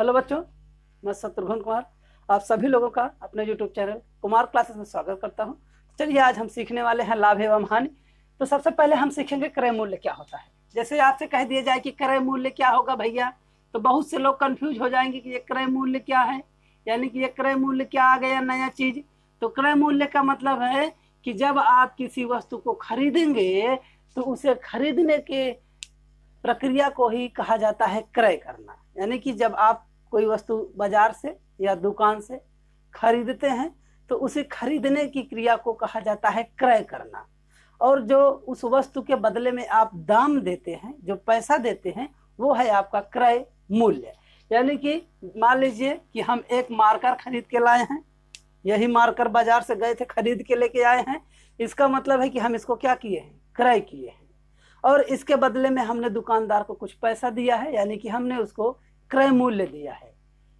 Hello बच्चों, मैं शत्रुघ्न कुमार आप सभी लोगों का अपने यूट्यूब चैनल कुमार क्लासेस में स्वागत करता हूं। चलिए आज हम सीखने वाले हैं लाभ एवं हानि। तो सबसे पहले हम सीखेंगे क्रय मूल्य क्या होता है। जैसे आपसे कह दिया जाए कि क्रय मूल्य क्या होगा भैया, तो बहुत से लोग कंफ्यूज हो जाएंगे कि ये क्रय मूल्य क्या है, यानी कि ये क्रय मूल्य क्या आ गया नया चीज। तो क्रय मूल्य का मतलब है कि जब आप किसी वस्तु को खरीदेंगे तो उसे खरीदने के प्रक्रिया को ही कहा जाता है क्रय करना। यानी कि जब आप कोई वस्तु बाजार से या दुकान से खरीदते हैं तो उसे खरीदने की क्रिया को कहा जाता है क्रय करना। और जो उस वस्तु के बदले में आप दाम देते हैं, जो पैसा देते हैं, वो है आपका क्रय मूल्य। यानी कि मान लीजिए कि हम एक मार्कर खरीद के लाए हैं, यही मार्कर बाजार से गए थे खरीद के लेके आए हैं, इसका मतलब है कि हम इसको क्या किए हैं, क्रय किए हैं। और इसके बदले में हमने दुकानदार को कुछ पैसा दिया है, यानी कि हमने उसको क्रय मूल्य दिया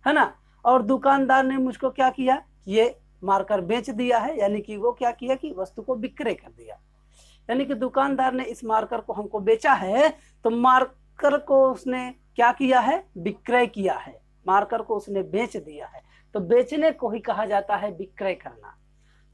है ना। और दुकानदार ने मुझको क्या किया, ये मार्कर बेच दिया है, यानी कि वो क्या किया कि वस्तु को विक्रय कर दिया। यानी कि दुकानदार ने इस मार्कर को हमको बेचा है, तो मार्कर को उसने क्या किया है, विक्रय किया है। मार्कर को उसने बेच दिया है, तो बेचने को ही कहा जाता है विक्रय करना।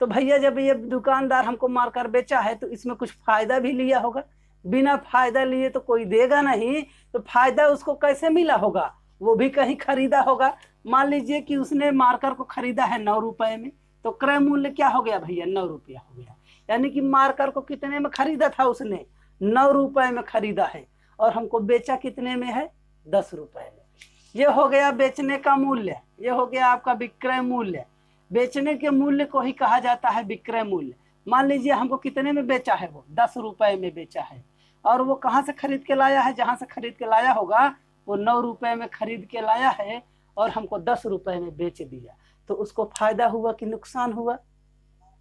तो भैया जब ये दुकानदार हमको मार्कर बेचा है तो इसमें कुछ फायदा भी लिया होगा, बिना फायदा लिए तो कोई देगा नहीं। तो फायदा उसको कैसे मिला होगा, वो भी कहीं खरीदा होगा। मान लीजिए कि उसने मार्कर को खरीदा है 9 रुपए में, तो क्रय मूल्य क्या हो गया भैया, 9 रुपया हो गया। यानी कि मार्कर को कितने में खरीदा था उसने, 9 रुपए में खरीदा है, और हमको बेचा कितने में है, 10 रुपए में। ये हो गया बेचने का मूल्य, ये हो गया आपका विक्रय मूल्य। बेचने के मूल्य को ही कहा जाता है विक्रय मूल्य। मान लीजिए हमको कितने में बेचा है, वो 10 रुपए में बेचा है, और वो कहाँ से खरीद के लाया है, जहां से खरीद के लाया होगा वो 9 रुपए में खरीद के लाया है और हमको 10 रुपए में बेच दिया। तो उसको फायदा हुआ कि नुकसान हुआ।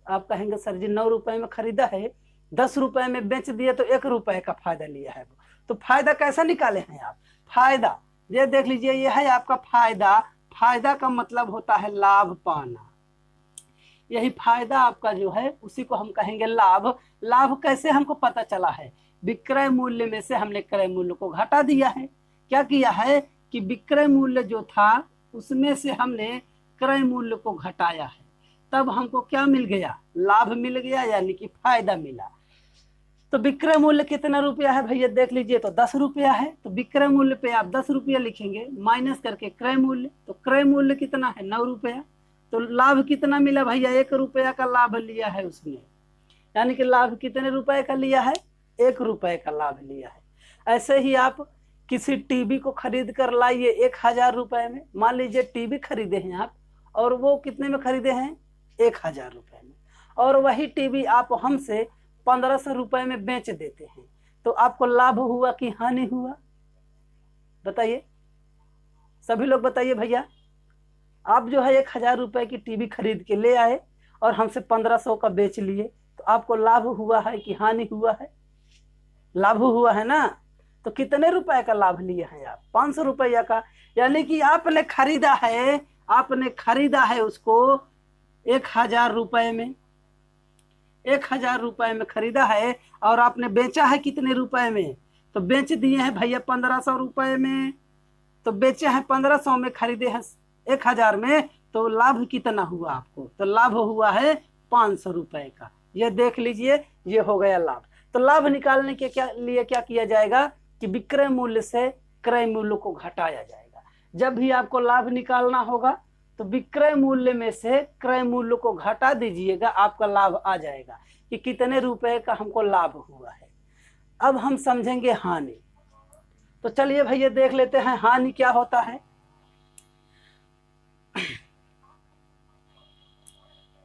आप कहेंगे सर जी 9 रुपए में खरीदा है, 10 रुपए में बेच दिया, तो 1 रुपए का फायदा लिया है वो। तो फायदा कैसा निकाले हैं आप, फायदा ये देख लीजिए, ये है आपका फायदा। फायदा का मतलब होता है लाभ पाना। यही फायदा आपका जो है उसी को हम कहेंगे लाभ। लाभ कैसे हमको पता चला है, विक्रय मूल्य में से हमने क्रय मूल्य को घटा दिया है। क्या किया है कि विक्रय मूल्य जो था उसमें से हमने क्रय मूल्य को घटाया है, तब हमको क्या मिल गया, लाभ मिल गया, यानी कि फायदा मिला। तो विक्रय मूल्य कितना रुपया है भैया, देख लीजिए तो 10 रुपया है। तो विक्रय मूल्य पे आप 10 रुपया लिखेंगे माइनस करके क्रय मूल्य, तो क्रय मूल्य कितना है, 9 रुपया। तो लाभ कितना मिला भैया, 1 रुपया का लाभ लिया है उसने। यानी कि लाभ कितने रुपए का लिया है, 1 रुपए का लाभ लिया है। ऐसे ही आप किसी टीवी को खरीद कर लाइए 1000 रुपए में। मान लीजिए टीवी खरीदे हैं आप, और वो कितने में खरीदे हैं, 1000 रुपए में, और वही टीवी आप हमसे 1500 रुपए में बेच देते हैं, तो आपको लाभ हुआ कि हानि हुआ, बताइए सभी लोग बताइए भैया। आप जो है 1000 रुपए की टीवी खरीद के ले आए और हमसे 1500 का बेच लिए, तो आपको लाभ हुआ है कि हानि हुआ है, लाभ हुआ है ना। तो कितने रुपए का लाभ लिए हैं आप, 500 रुपया का। यानी कि आपने खरीदा है उसको 1000 रुपए में, 1000 रुपए में खरीदा है, और आपने बेचा है कितने रुपए में, तो बेच दिए हैं भैया 1500 रुपए में। तो बेचे हैं 1500 में, खरीदे हैं 1000 में, तो लाभ कितना हुआ आपको, तो लाभ हुआ है 500 रुपए का। ये देख लीजिए, ये हो गया लाभ। तो लाभ निकालने के लिए क्या किया जाएगा कि विक्रय मूल्य से क्रय मूल्य को घटाया जाएगा। जब भी आपको लाभ निकालना होगा तो विक्रय मूल्य में से क्रय मूल्य को घटा दीजिएगा, आपका लाभ आ जाएगा कि कितने रुपए का हमको लाभ हुआ है। अब हम समझेंगे हानि। तो चलिए भैया देख लेते हैं हानि क्या होता है।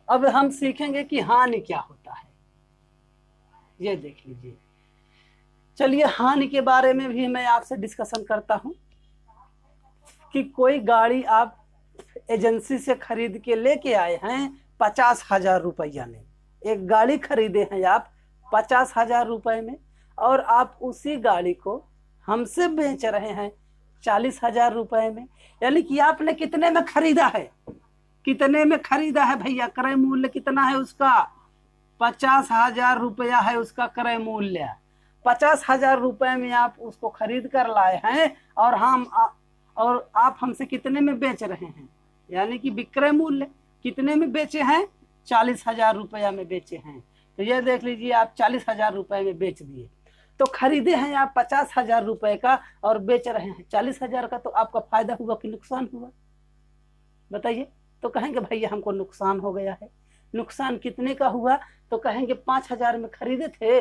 अब हम सीखेंगे कि हानि क्या होता है, ये देख लीजिए। चलिए हानि के बारे में भी मैं आपसे डिस्कशन करता हूं कि कोई गाड़ी आप एजेंसी से खरीद के लेके आए हैं 50,000 रुपया में। एक गाड़ी खरीदे हैं आप 50,000 रुपए में, और आप उसी गाड़ी को हमसे बेच रहे हैं 40,000 रुपए में। यानी कि आपने कितने में खरीदा है, कितने में खरीदा है भैया, क्रय मूल्य कितना है उसका, 50,000 रुपया है उसका क्रय मूल्य। 50,000 रुपए में आप उसको खरीद कर लाए हैं, और और आप हमसे कितने में बेच रहे हैं, यानी कि विक्रय मूल्य कितने में बेचे हैं, 40,000 रुपया में बेचे हैं। तो ये देख लीजिए आप 40,000 रुपये में बेच दिए। तो खरीदे हैं आप 50,000 रुपये का और बेच रहे हैं 40,000 का, तो आपका फायदा हुआ कि नुकसान हुआ, बताइए। तो कहेंगे भैया हमको नुकसान हो गया है। नुकसान कितने का हुआ, तो कहेंगे 5,000 में खरीदे थे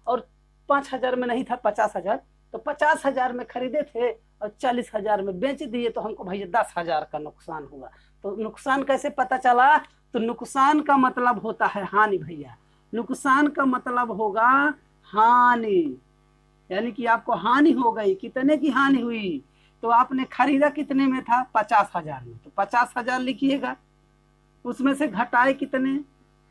और 5,000 में नहीं था 50,000, तो 50,000 में खरीदे थे और 40,000 में बेच दिए, तो हमको भैया 10,000 का नुकसान हुआ। तो नुकसान कैसे पता चला, तो नुकसान का मतलब होता है हानि भैया। नुकसान का मतलब होगा हानि, यानी कि आपको हानि हो गई। कितने की हानि हुई, तो आपने खरीदा कितने में था, 50,000 में, तो 50,000 लिखिएगा। उसमें से घटाए कितने,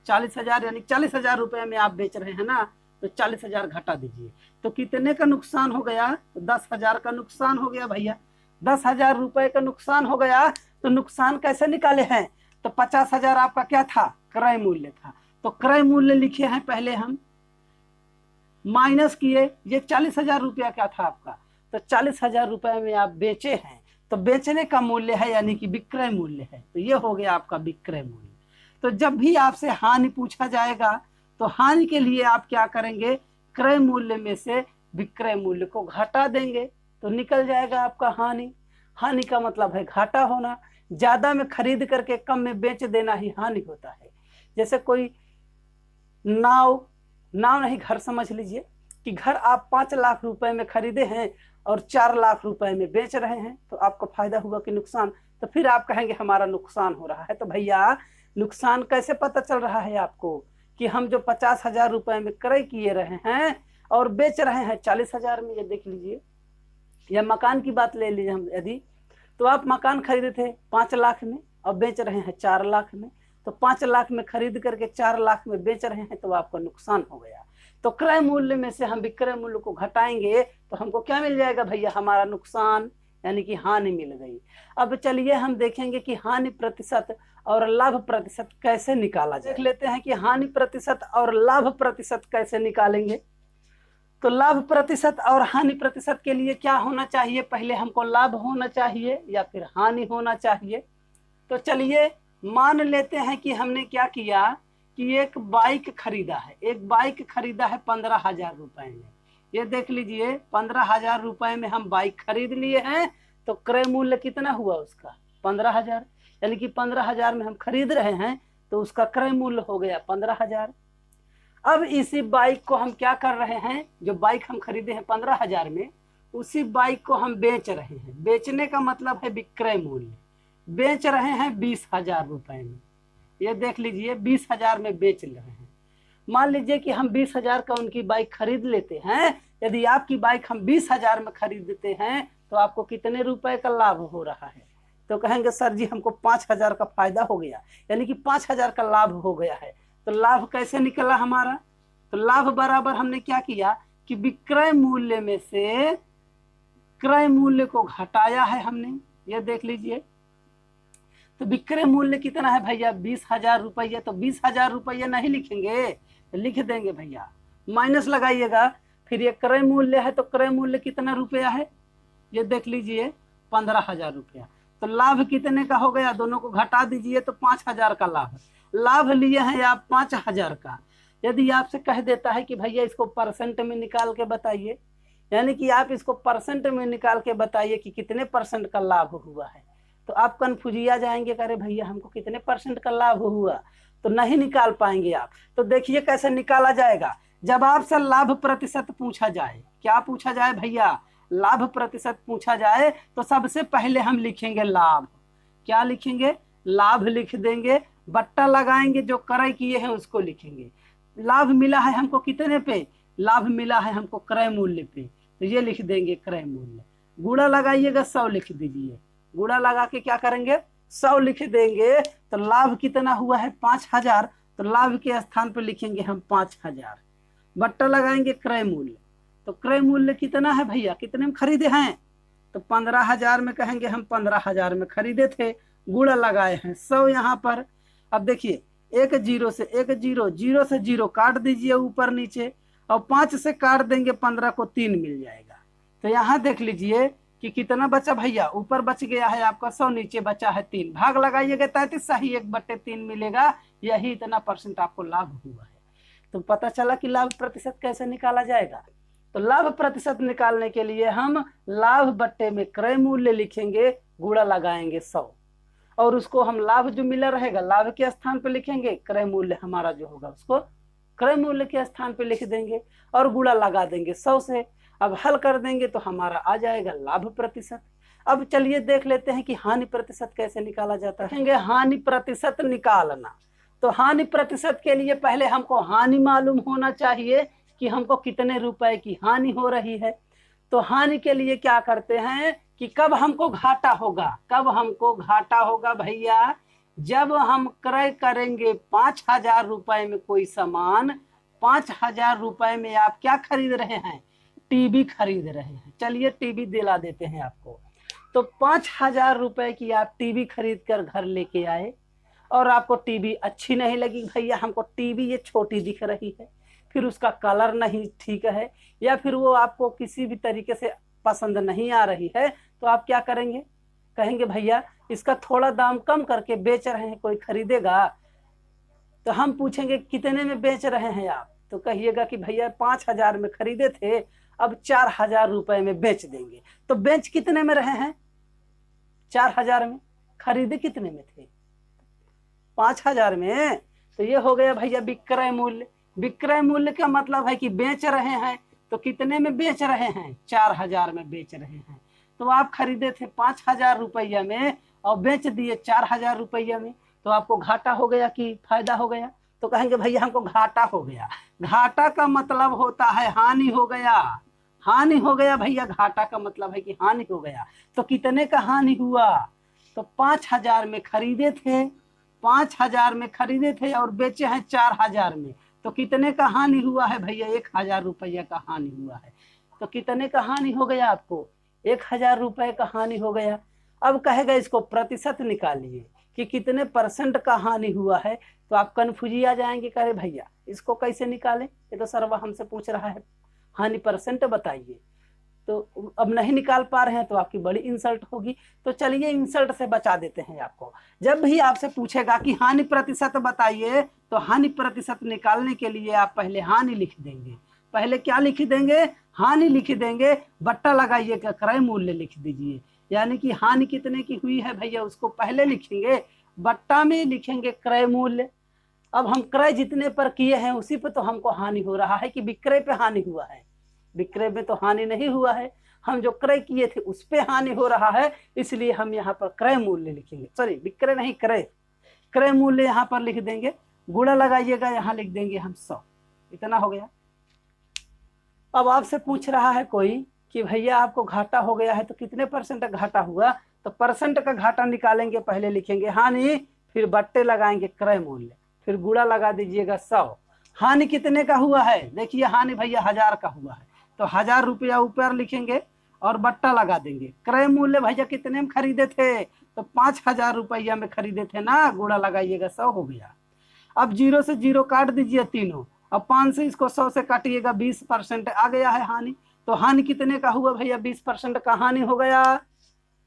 40,000, यानी 40,000 रुपये में आप बेच रहे हैं ना, तो 40,000 घटा दीजिए। तो कितने का नुकसान हो गया, तो 10,000 का नुकसान हो गया भैया। 10,000 रुपये का नुकसान हो गया। तो नुकसान कैसे निकाले हैं, तो 50,000 आपका क्या था, क्रय मूल्य था। तो क्रय मूल्य लिखे हैं पहले हम, माइनस किए, ये 40,000 रुपया क्या था आपका, तो 40,000 रुपये में आप बेचे हैं, तो बेचने का मूल्य है यानी कि विक्रय मूल्य है। तो ये हो गया आपका विक्रय मूल्य। तो जब भी आपसे हानि पूछा जाएगा तो हानि के लिए आप क्या करेंगे, क्रय मूल्य में से विक्रय मूल्य को घटा देंगे, तो निकल जाएगा आपका हानि। हानि का मतलब है घाटा होना, ज्यादा में खरीद करके कम में बेच देना ही हानि होता है। जैसे कोई नाव नहीं, घर समझ लीजिए कि घर आप 5 लाख रुपए में खरीदे हैं और 4 लाख रुपए में बेच रहे हैं, तो आपको फायदा हुआ कि नुकसान। तो फिर आप कहेंगे हमारा नुकसान हो रहा है। तो भैया नुकसान कैसे पता चल रहा है आपको, कि हम जो 50,000 रुपए में क्रय किए रहे हैं और बेच रहे हैं 40,000 में। ये देख लीजिए, या मकान की बात ले लीजिए हम, यदि तो आप मकान खरीदे थे 5 लाख में और बेच रहे हैं 4 लाख में, तो 5 लाख में खरीद करके 4 लाख में बेच रहे हैं, तो आपका नुकसान हो गया। तो क्रय मूल्य में से हम विक्रय मूल्य को घटाएंगे तो हमको क्या मिल जाएगा भैया, हमारा नुकसान, यानी कि हानि मिल गई। अब चलिए हम देखेंगे कि हानि प्रतिशत और लाभ प्रतिशत कैसे निकाला जाए। देख लेते हैं कि हानि प्रतिशत और लाभ प्रतिशत कैसे निकालेंगे। तो लाभ प्रतिशत और हानि प्रतिशत के लिए क्या होना चाहिए, पहले हमको लाभ होना चाहिए या फिर हानि होना चाहिए। तो चलिए मान लेते हैं कि हमने क्या किया कि एक बाइक खरीदा है, एक बाइक खरीदा है 15,000 रुपए में। ये देख लीजिए 15,000 रुपए में हम बाइक खरीद लिए हैं, तो क्रय मूल्य कितना हुआ उसका, 15,000, यानी कि 15,000 में हम खरीद रहे हैं, तो उसका क्रय मूल्य हो गया 15,000। अब इसी बाइक को हम क्या कर रहे हैं, जो बाइक हम खरीदे हैं 15,000 में, उसी बाइक को हम बेच रहे हैं। बेचने का मतलब है विक्रय मूल्य, बेच रहे हैं 20,000 रुपए में। ये देख लीजिए 20,000 में बेच रहे हैं। मान लीजिए कि हम 20,000 का उनकी बाइक खरीद लेते हैं। यदि आपकी बाइक हम 20,000 में खरीदते हैं तो आपको कितने रुपए का लाभ हो रहा है, तो कहेंगे सर जी हमको 5,000 का फायदा हो गया, यानी कि 5,000 का लाभ हो गया है। तो लाभ कैसे निकला हमारा, तो लाभ बराबर हमने क्या किया कि विक्रय मूल्य में से क्रय मूल्य को घटाया है हमने। ये देख लीजिए, तो विक्रय मूल्य कितना है भैया, 20,000 रुपया। तो 20,000 रुपया नहीं लिखेंगे, तो लिख देंगे भैया, माइनस लगाइएगा। फिर ये क्रय मूल्य है, तो क्रय मूल्य कितना रुपया है, ये देख लीजिए 15,000 रुपया। तो लाभ कितने का हो गया, दोनों को घटा दीजिए तो 5,000 का लाभ। लाभ लिए हैं आप 5,000 का। यदि आपसे कह देता है कि भैया इसको परसेंट में निकाल के बताइए, यानी कि आप इसको परसेंट में निकाल के बताइए कि कितने परसेंट का लाभ हुआ है, तो आप कन्फ्यूजिया जाएंगे, करे भैया हमको कितने परसेंट का लाभ हुआ, तो नहीं निकाल पाएंगे आप। तो देखिए कैसे निकाला जाएगा, जब आपसे लाभ प्रतिशत पूछा जाए, क्या पूछा जाए भैया, लाभ प्रतिशत पूछा जाए, तो सबसे पहले हम लिखेंगे लाभ। क्या लिखेंगे, लाभ लिख देंगे, बट्टा लगाएंगे, जो क्रय किए हैं उसको लिखेंगे। लाभ मिला है हमको कितने पे, लाभ मिला है हमको क्रय मूल्य पे, तो ये लिख देंगे क्रय मूल्य। गुणा लगाइएगा, 100 लिख दीजिए। गुणा लगा के क्या करेंगे, 100 लिख देंगे। तो लाभ कितना हुआ है 5,000, तो लाभ के स्थान पर लिखेंगे हम 5,000। बट्टा लगाएंगे क्रय मूल्य, तो क्रय मूल्य कितना है भैया, कितने में खरीदे हैं, तो 15,000 में कहेंगे हम 15,000 में खरीदे थे। गुणा लगाए हैं 100 यहाँ पर। अब देखिए एक जीरो से एक जीरो, जीरो से जीरो काट दीजिए ऊपर नीचे, और 5 से काट देंगे 15 को 3 मिल जाएगा। तो यहाँ देख लीजिए कि कितना बचा भैया, ऊपर बच गया है आपका 100, नीचे बचा है 3, भाग लगाइएगा 33, सही 1/3 मिलेगा, यही इतना % आपको लाभ हुआ है। तो पता चला कि लाभ प्रतिशत कैसे निकाला जाएगा। तो लाभ प्रतिशत निकालने के लिए हम लाभ बट्टे में क्रय मूल्य लिखेंगे, गुणा लगाएंगे 100, और उसको हम लाभ जो मिला रहेगा लाभ के स्थान पे लिखेंगे, क्रय मूल्य हमारा जो होगा उसको क्रय मूल्य के स्थान पे लिख देंगे और गुणा लगा देंगे 100 से। अब हल कर देंगे तो हमारा आ जाएगा लाभ प्रतिशत। अब चलिए देख लेते हैं कि हानि प्रतिशत कैसे निकाला जाता है। हानि प्रतिशत निकालना, तो हानि प्रतिशत के लिए पहले हमको हानि मालूम होना चाहिए कि हमको कितने रुपए की हानि हो रही है। तो हानि के लिए क्या करते हैं कि कब हमको घाटा होगा, कब हमको घाटा होगा भैया, जब हम क्रय करेंगे 5,000 रुपए में कोई सामान, 5,000 रुपए में आप क्या खरीद रहे हैं, टीवी खरीद रहे हैं। चलिए टीवी दिला देते हैं आपको। तो 5,000 रुपए की आप टीवी खरीद कर घर लेके आए और आपको टीवी अच्छी नहीं लगी भैया, हमको टीवी ये छोटी दिख रही है, फिर उसका कलर नहीं ठीक है, या फिर वो आपको किसी भी तरीके से पसंद नहीं आ रही है, तो आप क्या करेंगे, कहेंगे भैया इसका थोड़ा दाम कम करके बेच रहे हैं, कोई खरीदेगा। तो हम पूछेंगे कितने में बेच रहे हैं आप, तो कहिएगा कि भैया 5,000 में खरीदे थे, अब 4,000 रुपए में बेच देंगे। तो बेच कितने में रहे हैं, 4,000 में, खरीदे कितने में थे, 5,000 में। तो ये हो गया भैया विक्रय मूल्य। विक्रय मूल्य का मतलब है कि बेच रहे हैं, तो कितने में बेच रहे हैं, 4,000 में बेच रहे हैं। तो आप खरीदे थे 5,000 रुपया में और बेच दिए 4,000 रुपया में, तो आपको घाटा हो गया कि फायदा हो गया। तो कहेंगे भैया हमको घाटा हो गया। घाटा का मतलब होता है हानि हो गया, हानि हो गया भैया, घाटा का मतलब है कि हानि हो गया। तो कितने का हानि हुआ, तो 5,000 में खरीदे थे, 5,000 में खरीदे थे और बेचे हैं 4,000 में, तो कितने का हानि हुआ है भैया, 1,000 रुपया का हानि हुआ है। तो कितने का हानि हो गया आपको, 1,000 रुपए का हानि हो गया। अब कहेगा इसको प्रतिशत निकालिए कि कितने % का हानि हुआ है, तो आप कन्फ्यूजी आ जाएंगे, कहे भैया इसको कैसे निकालें, ये तो सर्वा हमसे पूछ रहा है हानि % बताइए। तो अब नहीं निकाल पा रहे हैं तो आपकी बड़ी इंसल्ट होगी। तो चलिए इंसल्ट से बचा देते हैं आपको। जब भी आपसे पूछेगा कि हानि प्रतिशत बताइए, तो हानि प्रतिशत निकालने के लिए आप पहले हानि लिख देंगे। पहले क्या लिख देंगे, हानि लिख देंगे, बट्टा लगाइएगा क्रय मूल्य लिख दीजिए, यानी कि हानि कितने की हुई है भैया उसको पहले लिखेंगे, बट्टा में लिखेंगे क्रय मूल्य। अब हम क्रय जितने पर किए हैं उसी पे तो हमको हानि हो रहा है कि विक्रय पे हानि हुआ है, विक्रय में तो हानि नहीं हुआ है, हम जो क्रय किए थे उस पे हानि हो रहा है, इसलिए हम यहाँ पर क्रय मूल्य लिखेंगे, सॉरी विक्रय नहीं क्रय, क्रय मूल्य यहाँ पर लिख देंगे, गुणा लगाइएगा, यहाँ लिख देंगे हम 100, इतना हो गया। अब आपसे पूछ रहा है कोई कि भैया आपको घाटा हो गया है तो कितने % का घाटा हुआ, तो % का घाटा निकालेंगे, पहले लिखेंगे हानि, फिर बट्टे लगाएंगे क्रय मूल्य, फिर गुणा लगा दीजिएगा 100। हानि कितने का हुआ है, देखिए हानि भैया 1,000 का हुआ है, तो 1,000 रुपया ऊपर लिखेंगे और बट्टा लगा देंगे। क्रय मूल्य भैया कितने में खरीदे थे, तो 5,000 रुपया में खरीदे थे ना, गुणा लगाइएगा 100 हो गया। अब 0 से 0 काट दीजिए तीनों, अब 5 से इसको 100 से काटिएगा, 20% आ गया है हानि। तो हानि कितने का हुआ भैया, 20% का हानि हो गया,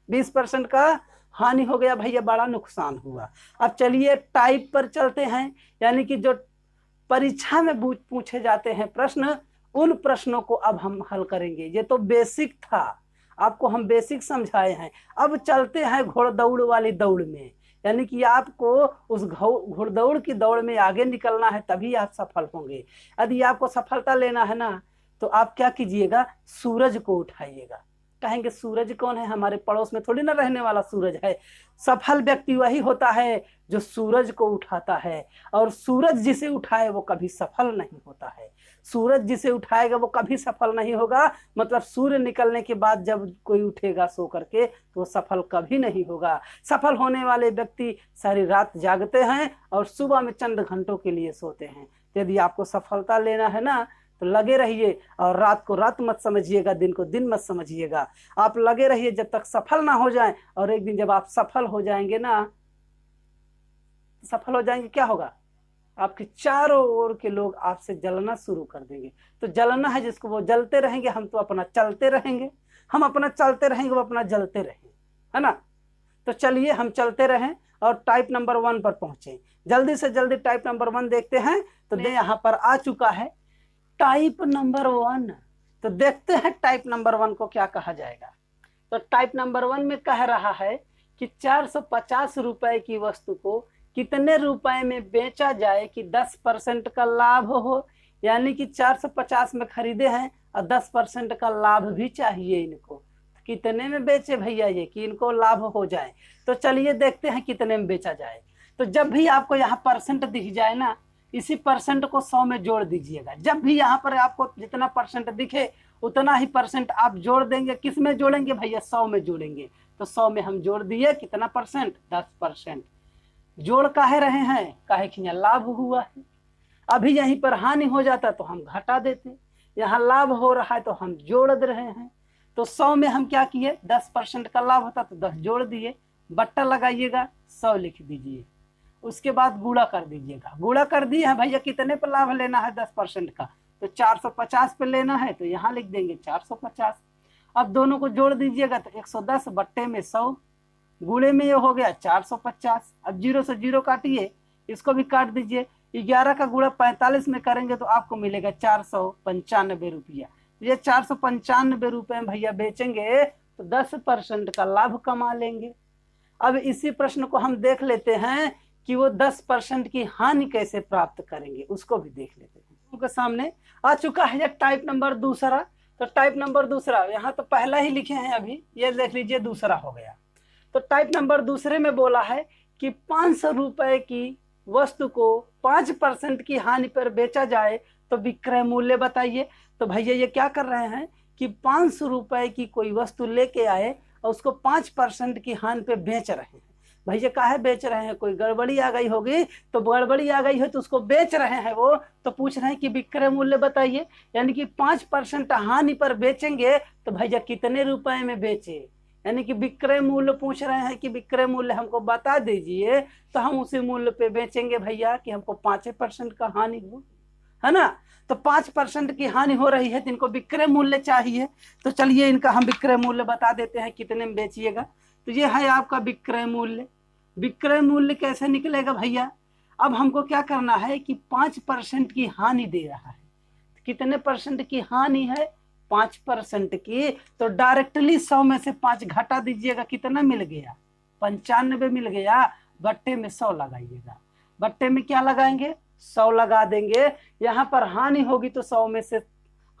20% का हानि हो गया भैया, बड़ा नुकसान हुआ। अब चलिए टाइप पर चलते हैं, यानी कि जो परीक्षा में पूछे जाते हैं प्रश्न, उन प्रश्नों को अब हम हल करेंगे। ये तो बेसिक था, आपको हम बेसिक समझाए हैं। अब चलते हैं घोड़दौड़ वाली दौड़ में, यानी कि आपको उस घोड़दौड़ की दौड़ में आगे निकलना है, तभी आप सफल होंगे। यदि आपको सफलता लेना है ना, तो आप क्या कीजिएगा, सूरज को उठाइएगा। कहेंगे सूरज कौन है, हमारे पड़ोस में थोड़ी ना रहने वाला सूरज है। सफल व्यक्ति वही होता है जो सूरज को उठाता है, और सूरज जिसे उठाए वो कभी सफल नहीं होता है। सूरज जिसे उठाएगा वो कभी सफल नहीं होगा, मतलब सूर्य निकलने के बाद जब कोई उठेगा सो करके तो सफल कभी नहीं होगा। सफल होने वाले व्यक्ति सारी रात जागते हैं और सुबह में चंद घंटों के लिए सोते हैं। यदि आपको सफलता लेना है ना, तो लगे रहिए, और रात को रात मत समझिएगा, दिन को दिन मत समझिएगा, आप लगे रहिए जब तक सफल ना हो जाएं। और एक दिन जब आप सफल हो जाएंगे ना, सफल हो जाएंगे, क्या होगा, आपके चारों ओर के लोग आपसे जलना शुरू कर देंगे। तो जलना है जिसको, वो जलते रहेंगे, हम तो अपना चलते रहेंगे। हम अपना चलते रहेंगे, वो अपना जलते रहें, है ना। तो चलिए हम चलते रहें और टाइप नंबर 1 पर पहुंचे। जल्दी से जल्दी टाइप नंबर 1 देखते हैं। तो यहाँ पर आ चुका है टाइप नंबर 1। तो देखते हैं टाइप नंबर 1 को क्या कहा जाएगा। तो टाइप नंबर 1 में कह रहा है कि 450 रुपए की वस्तु को कितने रुपए में बेचा जाए कि 10% का लाभ हो। यानी कि 450 में खरीदे हैं और 10% का लाभ भी चाहिए इनको। कितने में बेचे भैया ये कि इनको लाभ हो जाए। तो चलिए देखते हैं कितने में बेचा जाए। तो जब भी आपको यहाँ परसेंट दिख जाए ना, इसी परसेंट को 100 में जोड़ दीजिएगा। जब भी यहाँ पर आपको जितना परसेंट दिखे उतना ही परसेंट आप जोड़ देंगे। किस में जोड़ेंगे भैया? 100 में जोड़ेंगे। तो 100 में हम जोड़ दिए कितना परसेंट? 10%। जोड़ काहे रहे हैं? काहे कि यहाँ लाभ हुआ है। अभी यहीं पर हानि हो जाता तो हम घटा देते, यहाँ लाभ हो रहा है तो हम जोड़ दे रहे हैं। तो 100 में हम क्या किए? 10% का लाभ होता तो 10 जोड़ दिए, बट्टा लगाइएगा, 100 लिख दीजिए। उसके बाद गुणा कर दीजिएगा। गुणा कर दिए हैं भैया, कितने पर लाभ लेना है? 10% का। तो 450 पे लेना है तो यहाँ लिख देंगे 450। अब दोनों को जोड़ दीजिएगा तो 110 बट्टे में 100, गुणे में ये हो गया 450। अब 0 से 0 काटिए, इसको भी काट दीजिए। 11 का गुणा 45 में करेंगे तो आपको मिलेगा 495 रुपया। ये 495 रुपये में भैया बेचेंगे तो 10% का लाभ कमा लेंगे। अब इसी प्रश्न को हम देख लेते हैं कि वो 10% की हानि कैसे प्राप्त करेंगे, उसको भी देख लेते हैं। उनके सामने आ चुका है टाइप नंबर 2। तो टाइप नंबर 2 यहाँ तो पहला ही लिखे हैं, अभी ये देख लीजिए दूसरा हो गया। तो टाइप नंबर 2 में बोला है कि 500 रुपए की वस्तु को 5% की हानि पर बेचा जाए तो विक्रय मूल्य बताइए। तो भैया ये क्या कर रहे हैं कि 500 रुपए की कोई वस्तु लेके आए और उसको 5% की हानि पे बेच रहे हैं। भैया काहे बेच रहे हैं? कोई गड़बड़ी आ गई होगी, तो गड़बड़ी आ गई है तो उसको बेच रहे हैं वो। तो पूछ रहे हैं कि विक्रय मूल्य बताइए। यानी कि 5% हानि पर बेचेंगे तो भैया कितने रुपए में बेचे, यानी कि विक्रय मूल्य पूछ रहे हैं कि विक्रय मूल्य हमको बता दीजिए, तो हम उसी मूल्य पे बेचेंगे भैया कि हमको 5% का हानि हो, है ना। तो 5% की हानि हो रही है तो इनको विक्रय मूल्य चाहिए। तो चलिए इनका हम विक्रय मूल्य बता देते हैं कितने में बेचिएगा। तो ये है आपका विक्रय मूल्य। विक्रय मूल्य कैसे निकलेगा भैया? अब हमको क्या करना है कि 5% की हानि दे रहा है। कितने परसेंट की हानि है? 5% की। तो डायरेक्टली 100 में से 5 घटा दीजिएगा, कितना मिल गया? 95 मिल गया। बट्टे में 100 लगाइएगा। बट्टे में क्या लगाएंगे? 100 लगा देंगे। यहाँ पर हानि होगी तो 100 में से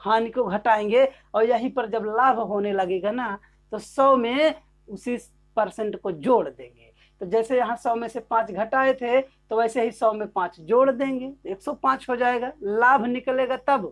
हानि को घटाएंगे और यहीं पर जब लाभ होने लगेगा ना तो 100 में उसी परसेंट को जोड़ देंगे। तो जैसे यहाँ 100 में से 5 घटाए थे तो वैसे ही 100 में 5 जोड़ देंगे, 105 हो जाएगा। लाभ निकलेगा तब।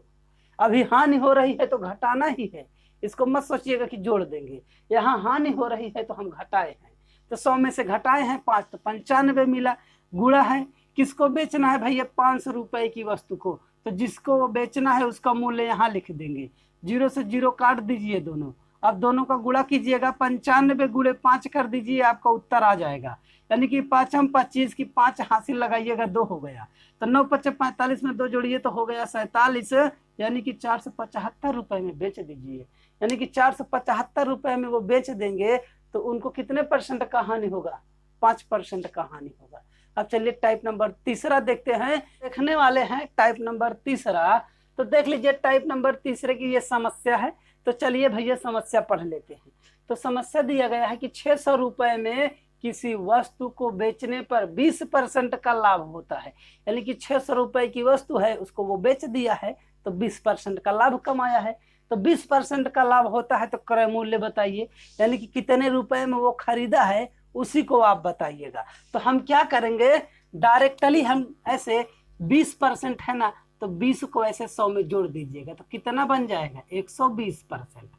अभी हानि हो रही है तो घटाना ही है, इसको मत सोचिएगा कि जोड़ देंगे। यहाँ हानि हो रही है तो हम घटाए हैं, तो 100 में से घटाए हैं 5 तो 95 मिला। गुणा है, किसको बेचना है भैया? 500 रुपए की वस्तु को। तो जिसको बेचना है उसका मूल्य यहाँ लिख देंगे। 0 से 0 काट दीजिए दोनों। अब दोनों का गुणा कीजिएगा, 95 गुणे 5 कर दीजिए, आपका उत्तर आ जाएगा। यानी कि 5 हम 25 की 5 हासिल लगाइएगा, 2 हो गया। तो 9 5 45 में 2 जोड़िए तो हो गया 47। यानी कि 475 रुपए में बेच दीजिए। यानी कि 475 रुपए में वो बेच देंगे तो उनको कितने परसेंट का हानि होगा? 5% का हानि होगा। अब चलिए टाइप नंबर 3 देखते हैं। देखने वाले हैं टाइप नंबर 3। तो देख लीजिए टाइप नंबर 3 की ये समस्या है। तो चलिए भैया समस्या पढ़ लेते हैं। तो समस्या दिया गया है कि 600 रुपए में किसी वस्तु को बेचने पर 20% का लाभ होता है। यानी कि 600 रुपए की वस्तु है, उसको वो बेच दिया है तो 20% का लाभ कमाया है। तो 20% का लाभ होता है तो क्रय मूल्य बताइए। यानी कि कितने रुपए में वो खरीदा है उसी को आप बताइएगा। तो हम क्या करेंगे, डायरेक्टली हम ऐसे 20% है ना, तो 20 को ऐसे 100 में जोड़ दीजिएगा तो कितना बन जाएगा? 120%।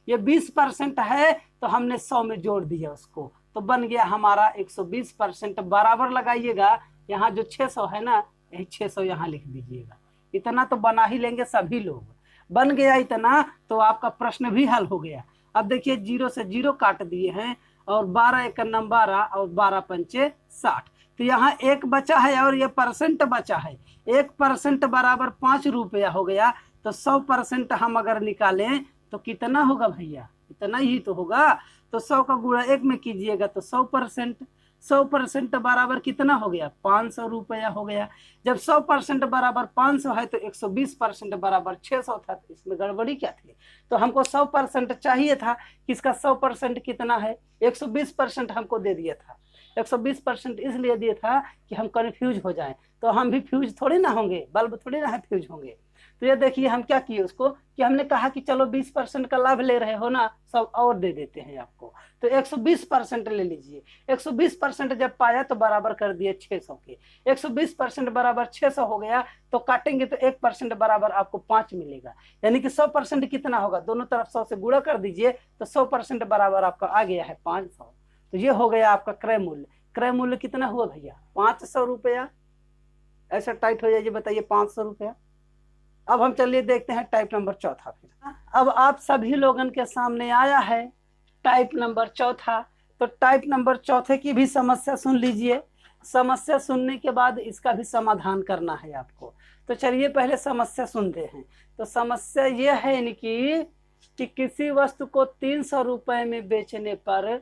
ये 20% है तो हमने 100 में जोड़ दिया उसको, तो बन गया हमारा 120%। बराबर लगाइएगा, यहाँ जो 600 है ना, यही 600 यहाँ लिख दीजिएगा। इतना तो बना ही लेंगे सभी लोग। बन गया इतना तो आपका प्रश्न भी हल हो गया। अब देखिए 0 से 0 काट दिए हैं और 12 1 9 12 और 12 5 60। तो यहाँ 1 बचा है और ये परसेंट बचा है। 1% बराबर 5 रुपया हो गया। तो 100% हम अगर निकालें तो कितना होगा भैया? इतना ही तो होगा। तो 100 का गुणा 1 में कीजिएगा तो 100%। 100% बराबर कितना हो गया? 500 रुपया हो गया। जब 100% बराबर 500 है तो 120% बराबर 600 था। तो इसमें गड़बड़ी क्या थी? तो हमको 100% चाहिए था, किसका 100% कितना है? 120% हमको दे दिया था। 120% इसलिए दिया था कि हम कन्फ्यूज हो जाएं। तो हम भी फ्यूज थोड़ी ना होंगे, बल्ब थोड़ी ना है फ्यूज होंगे। तो ये देखिए हम क्या किए उसको कि हमने कहा कि चलो 20% का लाभ ले रहे हो ना, सब और दे देते हैं आपको। तो 120% ले लीजिए। 120% जब पाया तो बराबर कर दिए 600 के। 120% बराबर 600 हो गया तो काटेंगे तो 1% बराबर आपको 5 मिलेगा। यानी कि 100% कितना होगा? दोनों तरफ 100 से गुणा कर दीजिए तो 100% बराबर आपका आ गया है 500। तो ये हो गया आपका क्रय मूल्य। क्रय मूल्य कितना हुआ भैया? 500 रुपया। ऐसा टाइट हो जाइए, बताइए 500 रुपया। अब हम चलिए देखते हैं टाइप नंबर चौथा। फिर अब आप सभी लोगों के सामने आया है टाइप नंबर चौथा। तो टाइप नंबर चौथे की भी समस्या सुन लीजिए। समस्या सुनने के बाद इसका भी समाधान करना है आपको। तो चलिए पहले समस्या सुनते हैं। तो समस्या ये है कि किसी वस्तु को 300 रुपए में बेचने पर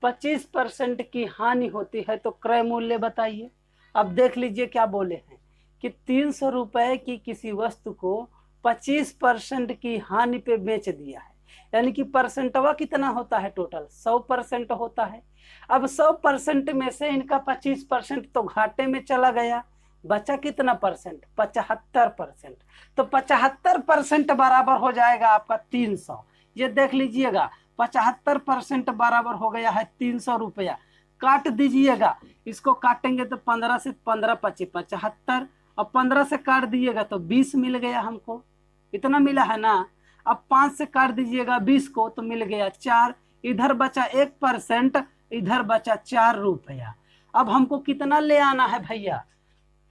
25% की हानि होती है, तो क्रय मूल्य बताइए। अब देख लीजिए क्या बोले हैं कि 300 रुपए की किसी वस्तु को 25% की हानि पे बेच दिया है। यानी कि परसेंटवा कितना होता है? टोटल 100% होता है। अब 100% में से इनका 25% तो घाटे में चला गया, बचा कितना परसेंट? 75%। तो 75% बराबर हो जाएगा आपका 300। ये देख लीजिएगा 75% बराबर हो गया है 300 रुपया। काट दीजिएगा, इसको काटेंगे तो 15 से 15 25 75, अब 15 से काट दीजिएगा तो 20 मिल गया हमको। इतना मिला है ना। अब 5 से काट दीजिएगा 20 को तो मिल गया 4। इधर बचा 1%, इधर बचा 4 रुपया। अब हमको कितना ले आना है भैया?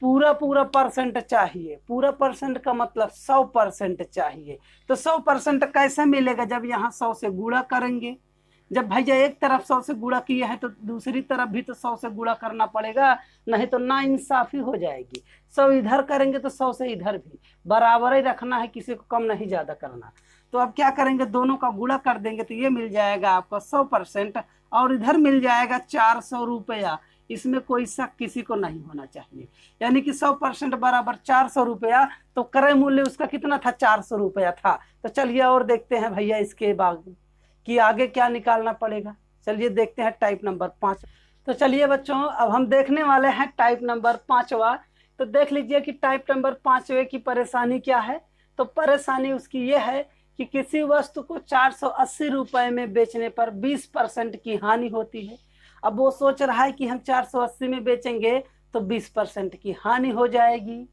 पूरा परसेंट चाहिए। पूरा परसेंट का मतलब 100% चाहिए। तो 100% कैसे मिलेगा? जब यहाँ 100 से गुणा करेंगे। जब भैया एक तरफ 100 से गुणा किया है तो दूसरी तरफ भी तो 100 से गुणा करना पड़ेगा, नहीं तो ना इंसाफी हो जाएगी। 100 इधर करेंगे तो 100 से इधर भी बराबर ही रखना है, किसी को कम नहीं ज्यादा करना। तो अब क्या करेंगे? दोनों का गुणा कर देंगे तो ये मिल जाएगा आपका 100% और इधर मिल जाएगा 400 रुपया। इसमें कोई शक किसी को नहीं होना चाहिए। यानी कि 100% बराबर 400 रुपया। तो क्रय मूल्य उसका कितना था? 400 रुपया था। तो चलिए और देखते हैं भैया इसके बाद कि आगे क्या निकालना पड़ेगा। चलिए देखते हैं टाइप नंबर 5। तो चलिए बच्चों अब हम देखने वाले हैं टाइप नंबर 5वां। तो देख लीजिए कि टाइप नंबर 5वें की परेशानी क्या है। तो परेशानी उसकी ये है कि किसी वस्तु को 480 रुपए में बेचने पर 20% की हानि होती है। अब वो सोच रहा है कि हम 480 में बेचेंगे तो 20% की हानि हो जाएगी।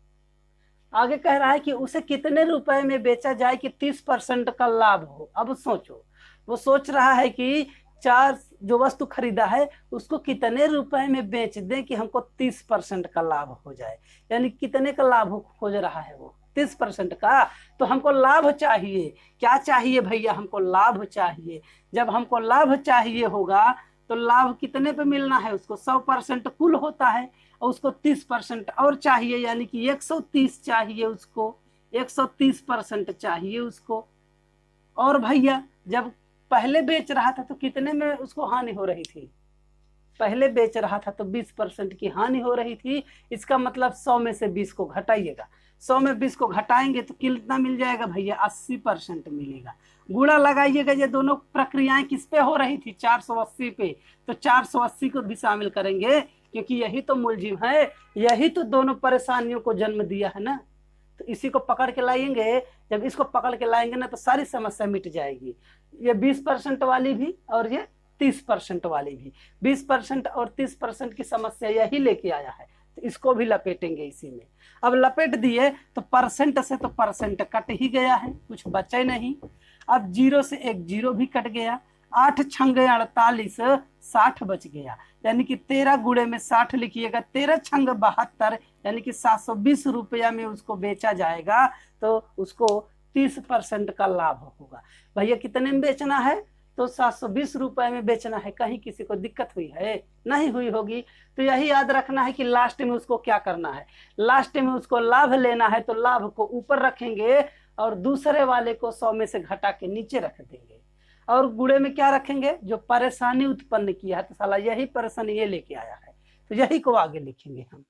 आगे कह रहा है कि उसे कितने रुपए में बेचा जाए कि 30% का लाभ हो। अब सोचो, वो सोच रहा है कि जो वस्तु खरीदा है उसको कितने रुपए में बेच दें कि हमको 30% का लाभ हो जाए। यानी कितने का लाभ खोज रहा है वो? 30% का। तो हमको लाभ चाहिए। क्या चाहिए भैया? हमको लाभ चाहिए। जब हमको लाभ चाहिए होगा तो लाभ कितने पे मिलना है उसको? 100% कुल होता है और उसको 30% और चाहिए, यानी कि 130 चाहिए उसको। 130% चाहिए उसको। और भैया जब पहले बेच रहा था तो कितने में उसको हानि हो रही थी? पहले बेच रहा था तो 20% की हानि हो रही थी। इसका मतलब 100 में से 20 को घटाइएगा। 100 में 20 को घटाएंगे तो कितना मिल जाएगा भैया? 80% मिलेगा। गुणा लगाइएगा। ये दोनों प्रक्रियाएं किस पे हो रही थी? 480 पे। तो 480 को भी शामिल करेंगे क्योंकि यही तो मुलजिम है, यही तो दोनों परेशानियों को जन्म दिया है ना। तो इसी को पकड़ के लाएंगे। जब इसको पकड़ के लाएंगे ना तो सारी समस्या मिट जाएगी। ये 20% वाली भी और ये 30% वाली भी। 20% और 30% की समस्या यही लेके आया है। तो इसको भी लपेटेंगे इसी में। अब लपेट दिए तो परसेंट से तो परसेंट कट ही गया है, कुछ बचा ही नहीं। अब 0 से एक 0 भी कट गया। 8 छंगे 48, 60 बच गया। यानी कि 13 गुणे में 60 लिखिएगा। 13 छंग 72, यानी कि 720 रुपया में उसको बेचा जाएगा। तो उसको 30% का लाभ होगा। भैया कितने में बेचना है? तो 720 रुपए में बेचना है। कहीं किसी को दिक्कत हुई है? नहीं हुई होगी। तो यही याद रखना है कि लास्ट में उसको क्या करना है। लास्ट में उसको लाभ लेना है तो लाभ को ऊपर रखेंगे और दूसरे वाले को 100 में से घटा के नीचे रख देंगे। और गुणे में क्या रखेंगे, जो परेशानी उत्पन्न किया है, तो साला यही परेशानी ये लेके आया है, तो यही को आगे लिखेंगे हम।